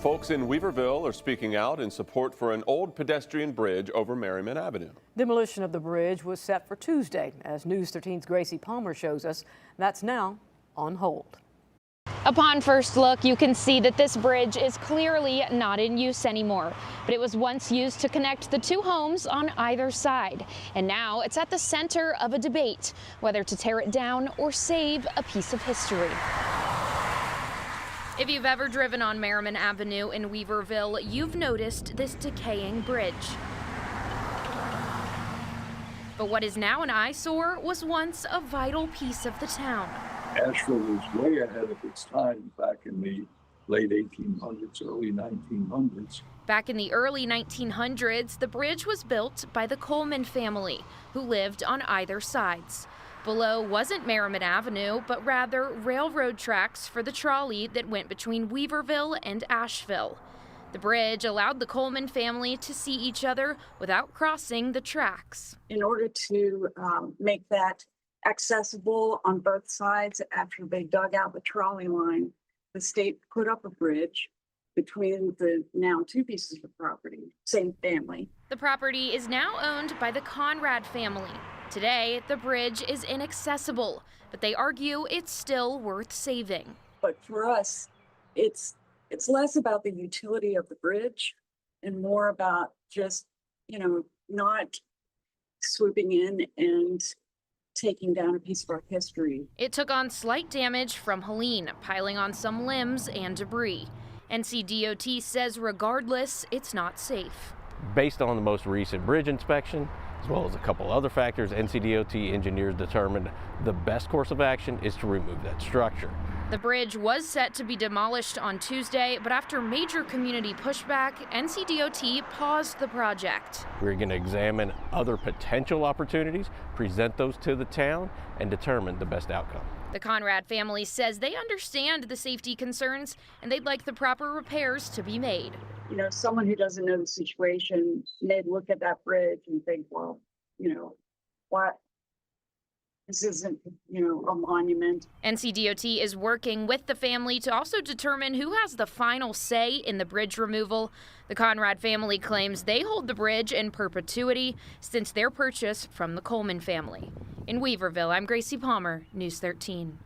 Folks in Weaverville are speaking out in support for an old pedestrian bridge over Merrimon Avenue. Demolition of the bridge was set for Tuesday. As News 13's Gracie Palmer shows us, that's now on hold. Upon first look, you can see that this bridge is clearly not in use anymore, but it was once used to connect the two homes on either side. And now it's at the center of a debate, whether to tear it down or save a piece of history. If you've ever driven on Merrimon Avenue in Weaverville, you've noticed this decaying bridge. But what is now an eyesore was once a vital piece of the town. Asheville was way ahead of its time back in the late 1800s, early 1900s. Back in the early 1900s, the bridge was built by the Coleman family, who lived on either sides. Below wasn't Merrimon Avenue, but rather railroad tracks for the trolley that went between Weaverville and Asheville. The bridge allowed the Coleman family to see each other without crossing the tracks. In order to make that accessible on both sides, after they dug out the trolley line, the state put up a bridge between the now two pieces of property, same family. The property is now owned by the Conrad family. Today, the bridge is inaccessible, but they argue it's still worth saving. But for us, it's less about the utility of the bridge and more about just, not swooping in and taking down a piece of our history. It took on slight damage from Helene, piling on some limbs and debris. NCDOT says regardless, it's not safe. Based on the most recent bridge inspection, as well as a couple other factors, NCDOT engineers determined the best course of action is to remove that structure. The bridge was set to be demolished on Tuesday, but after major community pushback, NCDOT paused the project. We're going to examine other potential opportunities, present those to the town, and determine the best outcome. The Conrad family says they understand the safety concerns and they'd like the proper repairs to be made. Someone who doesn't know the situation may look at that bridge and think, well, what? This isn't, a monument. NCDOT is working with the family to also determine who has the final say in the bridge removal. The Conrad family claims they hold the bridge in perpetuity since their purchase from the Coleman family. In Weaverville, I'm Gracie Palmer, News 13.